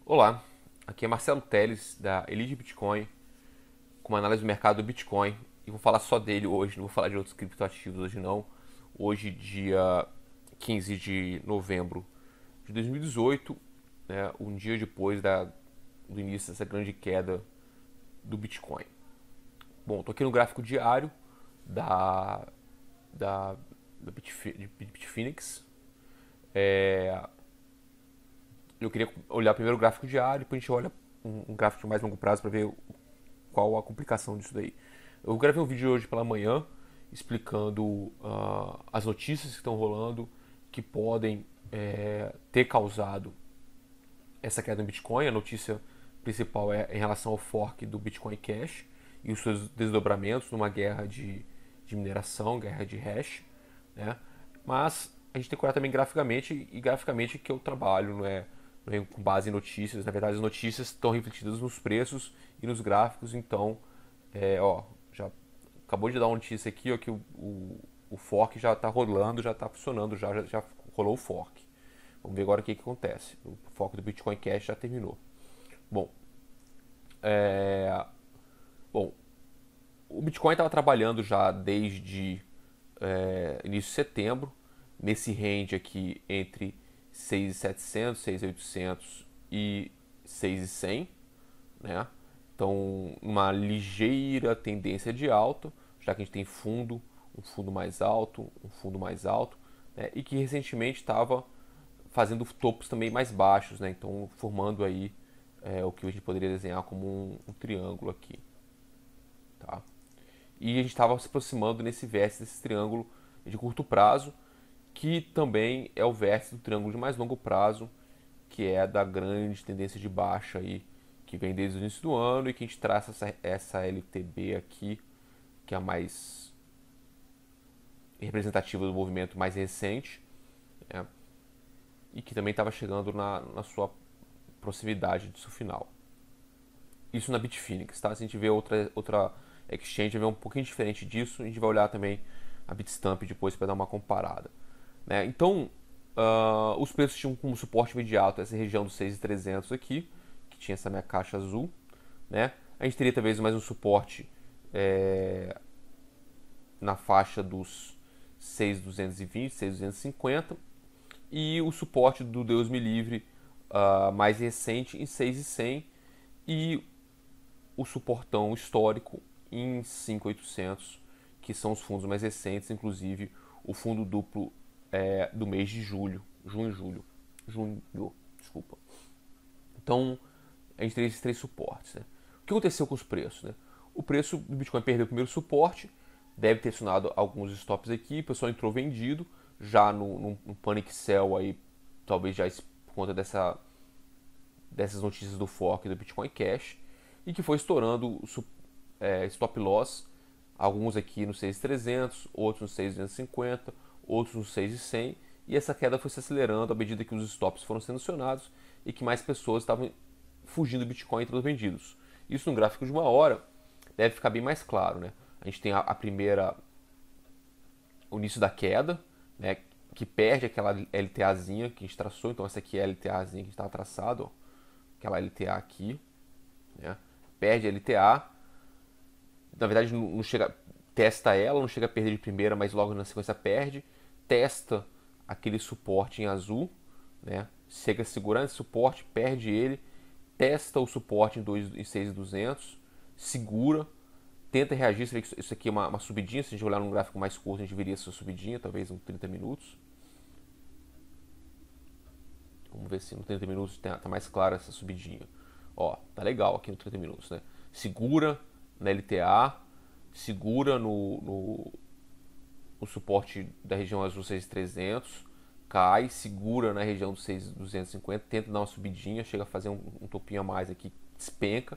Olá, aqui é Marcelo Teles da Elite Bitcoin com uma análise do mercado do Bitcoin e vou falar só dele hoje, não vou falar de outros criptoativos hoje não. Hoje, dia 15 de novembro de 2018, né, um dia depois do início dessa grande queda do Bitcoin. Bom, estou aqui no gráfico diário da, da, da Bitfinex. Eu queria olhar primeiro o gráfico diário, depois a gente olha um gráfico de mais longo prazo para ver qual a complicação disso daí. Eu gravei um vídeo hoje pela manhã explicando as notícias que estão rolando que podem ter causado essa queda no Bitcoin. A notícia principal é em relação ao fork do Bitcoin Cash e os seus desdobramentos numa guerra de mineração, guerra de hash, né? Mas a gente tem que olhar também graficamente, e graficamente que eu trabalho, não é com base em notícias. Na verdade, as notícias estão refletidas nos preços e nos gráficos. Então, já acabou de dar uma notícia aqui, ó, que o fork já está rolando, já está funcionando, já rolou o fork. Vamos ver agora o que acontece. O fork do Bitcoin Cash já terminou. Bom, é, bom, o Bitcoin estava trabalhando já desde início de setembro, nesse range aqui entre 6.700, 6.800 e 6.100, né? Então, uma ligeira tendência de alta, já que a gente tem um fundo mais alto, um fundo mais alto, né? E que recentemente estava fazendo topos também mais baixos, né? Então, formando aí o que a gente poderia desenhar como um triângulo aqui, tá? E a gente estava se aproximando nesse vértice desse triângulo de curto prazo, que também é o vértice do triângulo de mais longo prazo, que é da grande tendência de baixa aí, que vem desde o início do ano e que a gente traça essa LTB aqui, que é a mais representativa do movimento mais recente, né? E que também estava chegando na sua proximidade do seu final. Isso na Bitfinex, tá? Se a gente vê outra exchange, vai ver um pouquinho diferente disso. A gente vai olhar também a Bitstamp depois para dar uma comparada, né? Então, os preços tinham como suporte imediato essa região dos 6.300 aqui, que tinha essa minha caixa azul, né? A gente teria talvez mais um suporte na faixa dos 6.220, 6.250 e o suporte do Deus me livre mais recente em 6.100 e o suportão histórico em 5.800, que são os fundos mais recentes, inclusive o fundo duplo do mês de julho, junho, desculpa. Então, a gente teria esses três suportes, né? O que aconteceu com os preços, né? O preço do Bitcoin perdeu o primeiro suporte, deve ter acionado alguns stops aqui, o pessoal entrou vendido, já no panic sell aí, talvez já por conta dessas notícias do fork do Bitcoin Cash, e que foi estourando stop loss, alguns aqui no 6.300, outros no 6.250, outros no 6.100, e essa queda foi se acelerando à medida que os stops foram sendo acionados e que mais pessoas estavam fugindo do Bitcoin entre os vendidos. Isso no gráfico de uma hora deve ficar bem mais claro, né? A gente tem a primeira, o início da queda, né, que perde aquela LTAzinha que a gente traçou. Então essa aqui é a LTAzinha que a gente estava traçado, ó, aquela LTA aqui, né? Perde a LTA, na verdade não chega, testa ela, não chega a perder de primeira, mas logo na sequência perde, testa aquele suporte em azul, né? Chega segurando esse suporte, perde ele, testa o suporte em 6.200, segura, tenta reagir. Você vê que isso aqui é uma subidinha. Se a gente olhar num gráfico mais curto, a gente veria essa subidinha, talvez uns 30 minutos. Vamos ver se no 30 minutos tá mais clara essa subidinha. Ó, tá legal aqui no 30 minutos, né? Segura na LTA, segura no suporte da região azul 6.300, cai, segura na região do 6.250, tenta dar uma subidinha, chega a fazer um topinho a mais aqui, despenca,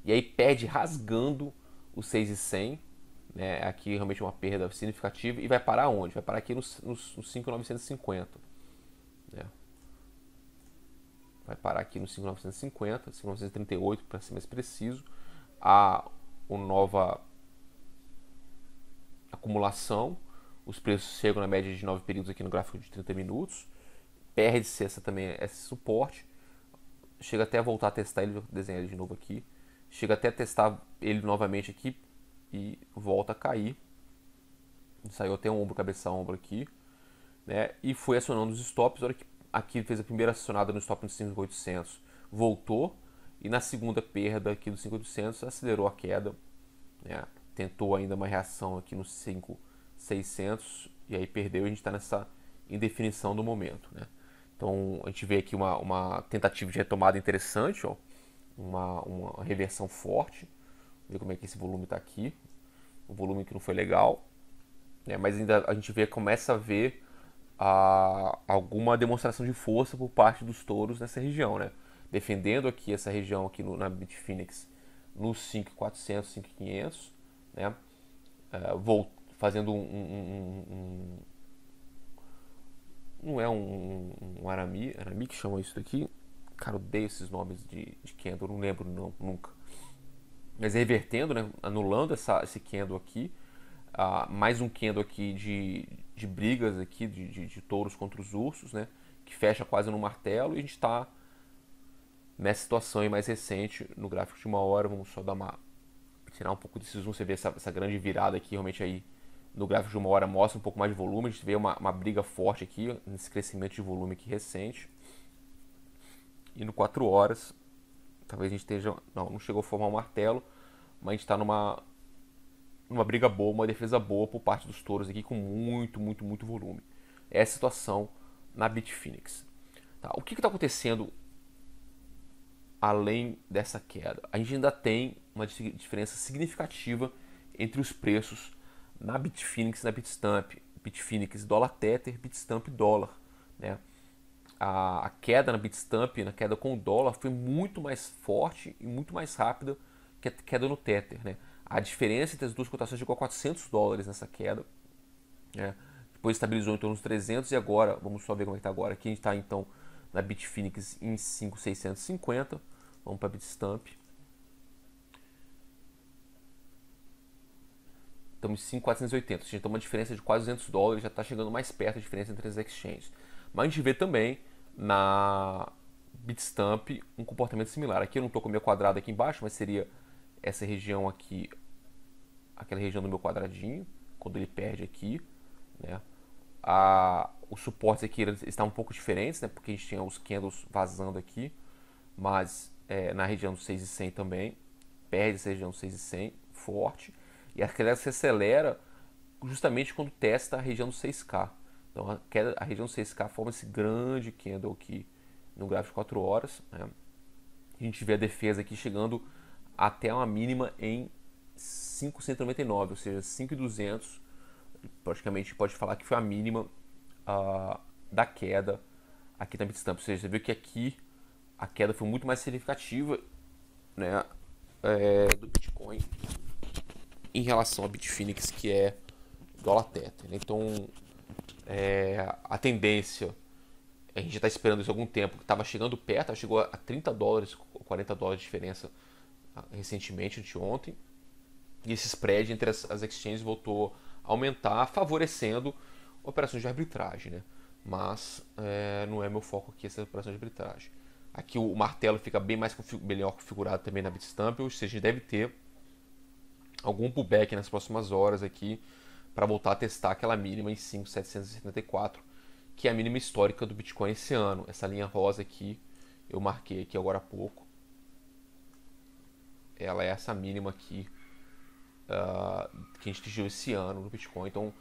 e aí perde rasgando o 6.100, né? Aqui realmente uma perda significativa, e vai parar onde? Vai parar aqui nos 5.950, né? Vai parar aqui no 5.950, 5.938 para ser mais preciso. A uma nova acumulação, os preços chegam na média de 9 períodos aqui no gráfico de 30 minutos, perde-se esse suporte, chega até a voltar a testar ele, vou desenhar ele de novo aqui, chega até a testar ele novamente aqui e volta a cair. Saiu até um ombro, cabeça a ombro aqui, né? E foi acionando os stops. A hora que aqui fez a primeira acionada no stop no 5.800, voltou, e na segunda perda aqui do 5.800 acelerou a queda, né? Tentou ainda uma reação aqui no 5.600 e aí perdeu. E a gente está nessa indefinição do momento, né? Então a gente vê aqui uma tentativa de retomada interessante, ó, uma reversão forte. Vamos ver como é que esse volume está aqui. O volume que não foi legal, né? Mas ainda a gente começa a ver alguma demonstração de força por parte dos touros nessa região, né? Defendendo aqui essa região aqui na Bitfinex nos 5.400, 5.500, né? Fazendo não é um arame que chama isso daqui. Cara, eu odeio esses nomes de candle, não lembro não, nunca. Mas revertendo, né? Anulando esse candle aqui. Mais um candle aqui de brigas aqui, de touros contra os ursos, né? Que fecha quase no martelo, e a gente está nessa situação aí mais recente no gráfico de 1 hora. Vamos só tirar um pouco desse zoom, você vê essa grande virada aqui, realmente aí no gráfico de 1 hora mostra um pouco mais de volume. A gente vê uma briga forte aqui, nesse crescimento de volume aqui recente. E no 4 horas, talvez a gente esteja, não chegou a formar um martelo, mas a gente está numa briga boa, uma defesa boa por parte dos touros aqui, com muito volume. É a situação na Bitfinex. Tá, o que está acontecendo além dessa queda? A gente ainda tem uma diferença significativa entre os preços na Bitfinex e na Bitstamp. Bitfinex dólar Tether, Bitstamp dólar, né? A queda na Bitstamp, na queda com o dólar, foi muito mais forte e muito mais rápida que a queda no Tether, né? A diferença entre as duas cotações chegou a $400 nessa queda, né? Depois estabilizou em torno dos 300, e agora, vamos só ver como é que está agora. Aqui a gente está então na Bitfinex em 5.650. Vamos para a Bitstamp. Estamos em 5.480. A gente tem uma diferença de quase $200, já está chegando mais perto a diferença entre as exchanges. Mas a gente vê também na Bitstamp um comportamento similar. Aqui eu não estou com o meu quadrado aqui embaixo, mas seria essa região aqui, aquela região do meu quadradinho, quando ele perde aqui, né? Os suportes aqui estavam um pouco diferentes, né? Porque a gente tinha os candles vazando aqui, mas na região do 6.100 também, perde essa região do 6.100 forte, e a queda se acelera justamente quando testa a região do 6K. Então a região do 6K forma esse grande candle aqui no gráfico de 4 horas, né? A gente vê a defesa aqui chegando até uma mínima em 5.199, ou seja, 5.200. Praticamente pode falar que foi a mínima da queda aqui na Bitstamp. Ou seja, você viu que aqui a queda foi muito mais significativa, né, do Bitcoin em relação a Bitfinex, que é dólar Tether. Então a tendência, a gente já está esperando isso há algum tempo, que estava chegando perto, chegou a $30, $40 de diferença recentemente, anteontem, e esse spread entre as exchanges voltou a aumentar, favorecendo operações de arbitragem, né? Mas não é meu foco aqui essa operação de arbitragem. Aqui o martelo fica melhor configurado também na Bitstamp, ou seja, a gente deve ter algum pullback nas próximas horas aqui para voltar a testar aquela mínima em 5.774, que é a mínima histórica do Bitcoin esse ano. Essa linha rosa aqui, eu marquei aqui agora há pouco, ela é essa mínima aqui que a gente atingiu esse ano no Bitcoin. Então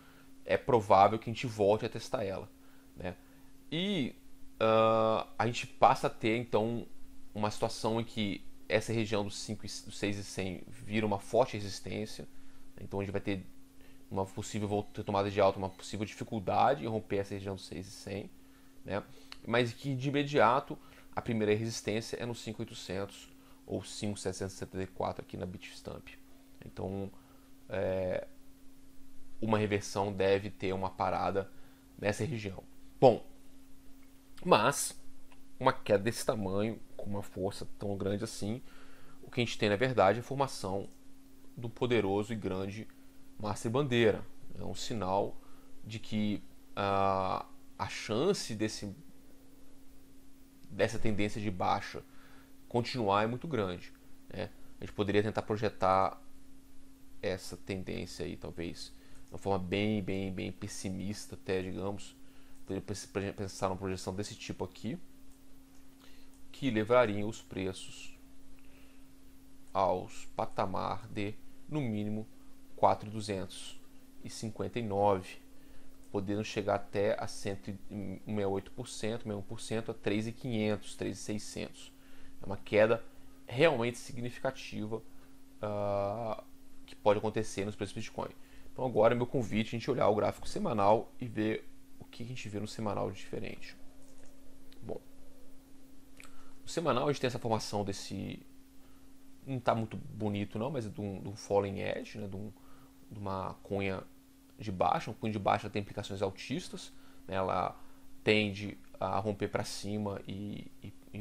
é provável que a gente volte a testar ela, né? E a gente passa a ter então uma situação em que essa região dos 6.100 vira uma forte resistência. Então a gente vai ter uma possível tomada de alta, uma possível dificuldade em romper essa região dos 6.100, né? Mas que de imediato a primeira resistência é no 5.800 ou 5.774 aqui na Bitstamp. Então uma reversão deve ter uma parada nessa região. Bom, mas uma queda desse tamanho, com uma força tão grande assim, o que a gente tem na verdade é a formação do poderoso e grande Master Bandeira. É um sinal de que a chance dessa tendência de baixa continuar é muito grande, né? A gente poderia tentar projetar essa tendência aí, talvez, de uma forma bem pessimista até, digamos. Poderia pensar numa projeção desse tipo aqui, que levaria os preços aos patamar de, no mínimo, 4.259, podendo chegar até a 1,68%, 61%, a 3.500, 3.600. É uma queda realmente significativa que pode acontecer nos preços do Bitcoin. Então agora é meu convite a gente olhar o gráfico semanal e ver o que a gente vê no semanal de diferente. Bom, no semanal a gente tem essa formação desse... Não está muito bonito não, mas é de um falling edge, né, de uma cunha de baixa. Uma cunha de baixa tem implicações altistas, né, ela tende a romper para cima e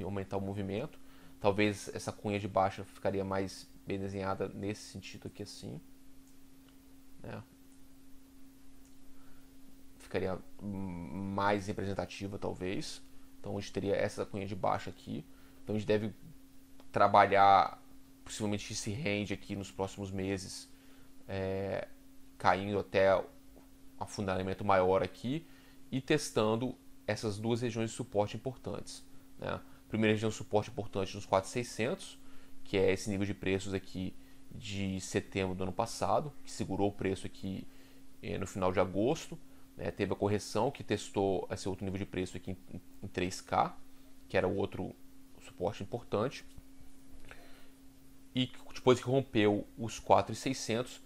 aumentar o movimento. Talvez essa cunha de baixa ficaria mais bem desenhada nesse sentido aqui assim, né? Ficaria mais representativa talvez. Então a gente teria essa cunha de baixa aqui. Então a gente deve trabalhar possivelmente esse range aqui nos próximos meses, caindo até um fundamento maior aqui e testando essas duas regiões de suporte importantes, né? A primeira região de suporte importante nos 4.600, que é esse nível de preços aqui de setembro do ano passado, que segurou o preço aqui no final de agosto, né? Teve a correção que testou esse outro nível de preço aqui em 3K, que era o outro suporte importante. E depois que rompeu os 4.600,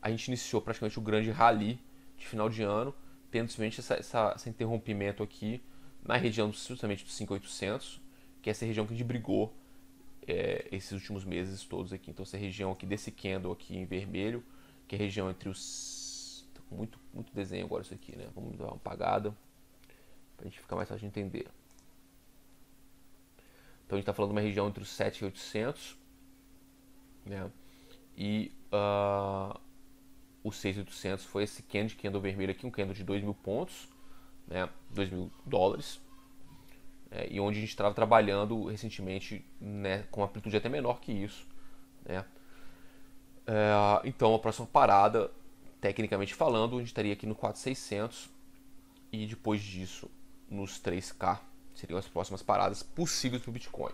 a gente iniciou praticamente o grande rally de final de ano, tendo simplesmente esse interrompimento aqui na região justamente dos 5.800, que é essa região que a gente brigou esses últimos meses todos aqui. Então essa região aqui desse candle aqui em vermelho, que é a região entre os... Tá com muito desenho agora isso aqui, né? Vamos dar uma apagada para a gente ficar mais fácil de entender. Então a gente está falando de uma região entre os 7.800, né? E o 6.800 foi esse candle vermelho aqui, um candle de 2.000 pontos, né? 2.000 dólares, e onde a gente estava trabalhando recentemente, né, com uma amplitude até menor que isso, né? Então a próxima parada, tecnicamente falando, a gente estaria aqui no 4.600 e depois disso nos 3K seriam as próximas paradas possíveis para o Bitcoin.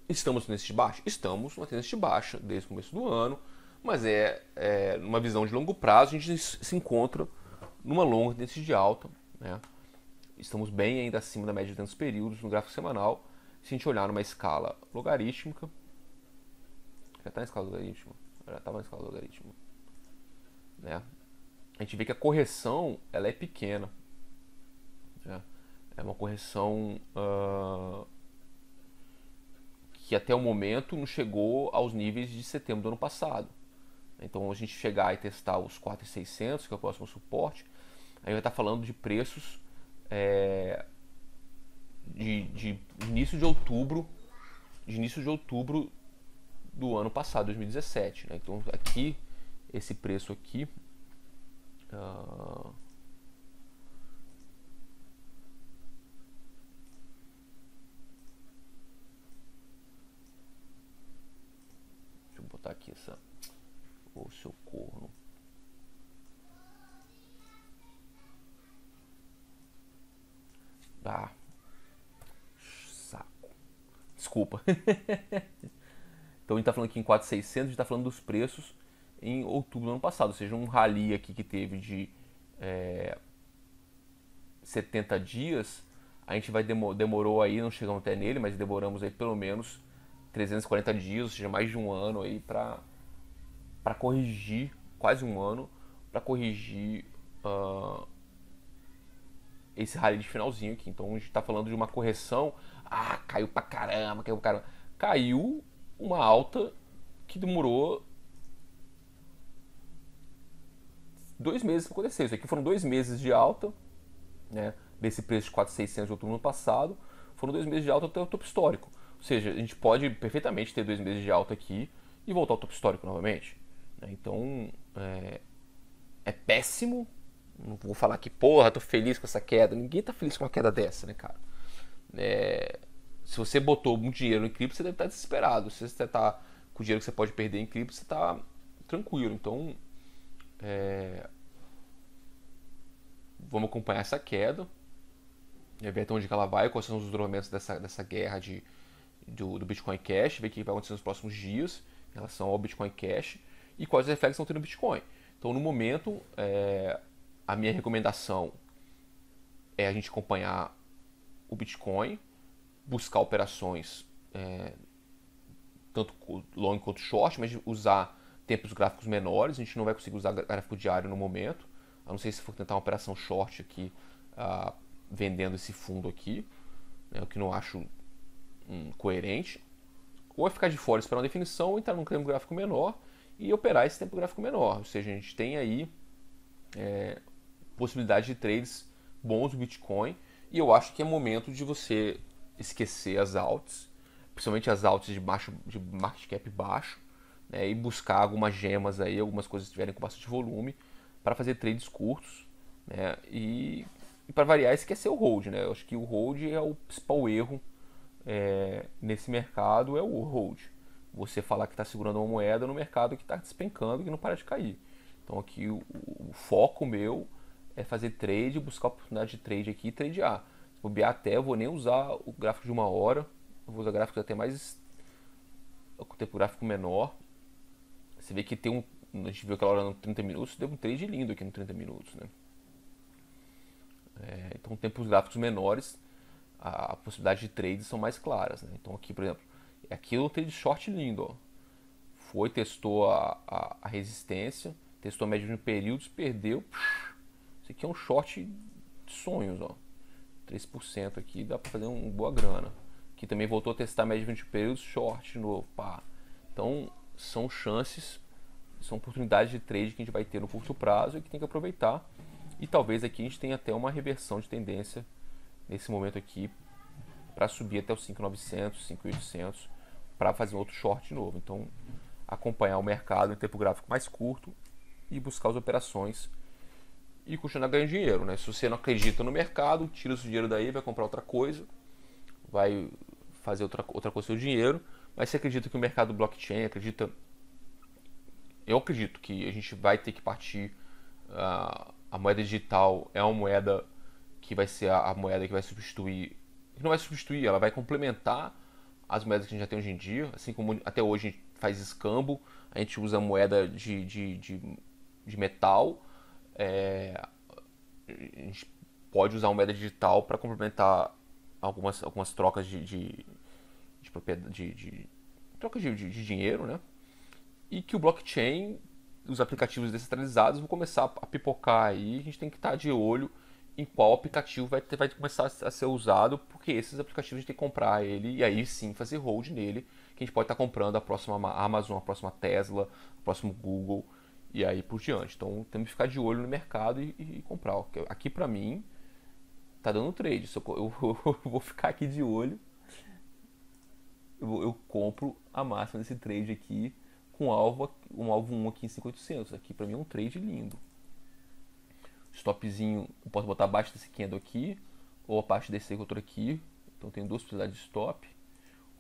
Estamos nesse de baixa? Estamos numa tendência de baixa desde o começo do ano, mas numa visão de longo prazo a gente se encontra numa longa tendência de alta, né? Estamos bem ainda acima da média de 200 períodos no gráfico semanal. Se a gente olhar numa escala logarítmica, já está na escala logarítmica, já estava na escala logarítmica, né? A gente vê que a correção ela é pequena, né? É uma correção que até o momento não chegou aos níveis de setembro do ano passado. Então a gente chegar e testar os 4.600, que é o próximo suporte, aí vai estar falando de preços de início de outubro do ano passado, 2017, né? Então aqui, esse preço aqui, deixa eu botar aqui o seu corno. Saco. Desculpa. Então a gente está falando aqui em 4.600, a gente está falando dos preços em outubro do ano passado, ou seja, um rally aqui que teve de 70 dias, a gente demorou aí, não chegamos até nele, mas demoramos aí pelo menos 340 dias, ou seja, mais de um ano aí para corrigir, quase um ano, para corrigir esse rally de finalzinho aqui. Então a gente está falando de uma correção, caiu pra caramba, caiu uma alta que demorou 2 meses para acontecer. Isso aqui foram 2 meses de alta, né, desse preço de 4.600 de outubro do ano passado, foram 2 meses de alta até o topo histórico. Ou seja, a gente pode perfeitamente ter 2 meses de alta aqui e voltar ao topo histórico novamente, né? Então é péssimo, Não vou falar que, porra, tô feliz com essa queda. Ninguém tá feliz com uma queda dessa, né, cara? Se você botou muito dinheiro em cripto, você deve estar desesperado. Se você tá com o dinheiro que você pode perder em cripto, você tá tranquilo. Então, vamos acompanhar essa queda, ver até onde que ela vai, quais são os desdobramentos dessa guerra do Bitcoin Cash, ver o que vai acontecer nos próximos dias em relação ao Bitcoin Cash e quais os efeitos estão tendo no Bitcoin. Então, no momento, a minha recomendação é a gente acompanhar o Bitcoin, buscar operações tanto long quanto short, mas usar tempos gráficos menores. A gente não vai conseguir usar gráfico diário no momento, a não ser se for tentar uma operação short aqui, vendendo esse fundo aqui, né, o que não acho coerente. Ou é ficar de fora, esperar uma definição, ou entrar num tempo gráfico menor e operar esse tempo gráfico menor. Ou seja, a gente tem aí possibilidade de trades bons do Bitcoin, e eu acho que é momento de você esquecer as alts, principalmente as alts de market cap baixo, né, e buscar algumas gemas aí, algumas coisas que estiverem com bastante volume para fazer trades curtos, né, e para variar, esquecer o hold, né? Eu acho que o hold é o principal erro nesse mercado, é o hold. Você falar que está segurando uma moeda no mercado que está despencando, que não para de cair. Então aqui o foco meu é fazer trade, buscar oportunidade de trade aqui e tradear. Se bobear até, eu vou nem usar o gráfico de 1 hora, eu vou usar gráficos até mais com tempo gráfico menor. Você vê que tem a gente viu aquela hora no 30 minutos, deu um trade lindo aqui no 30 minutos, né? Então, tempos gráficos menores, a possibilidade de trades são mais claras, né? Então, aqui, por exemplo, aqui é um trade short lindo, ó. Foi, testou a resistência, testou a média de períodos, perdeu. Isso aqui é um short de sonhos, ó. 3% aqui, dá para fazer uma boa grana. Aqui também voltou a testar a média de 20 períodos, short de novo, pá. Então, são chances, são oportunidades de trade que a gente vai ter no curto prazo e que tem que aproveitar. E talvez aqui a gente tenha até uma reversão de tendência nesse momento aqui para subir até os 5.900, 5.800 para fazer um outro short de novo. Então, acompanhar o mercado em tempo gráfico mais curto e buscar as operações e continuar ganhando dinheiro, né? Se você não acredita no mercado, tira o seu dinheiro daí, vai comprar outra coisa, vai fazer outra coisa com o seu dinheiro. Mas se acredita que o mercado blockchain, eu acredito que a gente vai ter que partir, a moeda digital é uma moeda que vai ser a moeda que vai substituir, que não vai substituir, ela vai complementar as moedas que a gente já tem hoje em dia, assim como até hoje a gente faz escambo, a gente usa moeda de metal, a gente pode usar uma moeda digital para complementar algumas trocas de propriedade, trocas de dinheiro, né? E que o blockchain, os aplicativos descentralizados vão começar a pipocar aí. A gente tem que estar de olho em qual aplicativo vai começar a ser usado, porque esses aplicativos a gente tem que comprar ele e aí sim fazer hold nele, que a gente pode estar comprando a próxima Amazon, a próxima Tesla, o próximo Google e aí por diante. Então temos que ficar de olho no mercado e comprar. Aqui pra mim tá dando trade, eu vou ficar aqui de olho, eu compro a máxima desse trade aqui com um alvo 1 aqui em 5.800. Aqui pra mim é um trade lindo. Stopzinho, eu posso botar abaixo desse candle aqui, ou abaixo desse outro aqui. Então tem duas possibilidades de stop.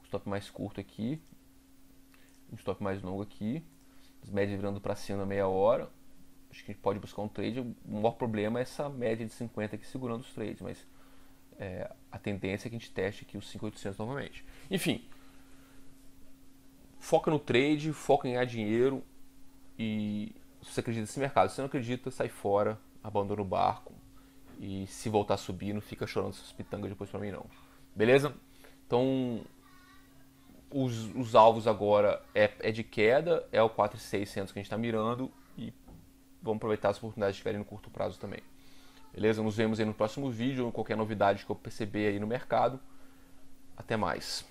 Um stop mais curto aqui, um stop mais longo aqui. As médias virando para cima na meia hora. Acho que a gente pode buscar um trade. O maior problema é essa média de 50 aqui segurando os trades, mas a tendência é que a gente teste aqui os 5.800 novamente. Enfim, foca no trade, foca em ganhar dinheiro e se você acredita nesse mercado. Se você não acredita, sai fora, abandona o barco e se voltar a subir, não fica chorando essas pitangas depois pra mim não. Beleza? Então, os alvos agora é de queda, é o 4.600 que a gente está mirando e vamos aproveitar as oportunidades que tiverem no curto prazo também. Beleza? Nos vemos aí no próximo vídeo, qualquer novidade que eu perceber aí no mercado. Até mais.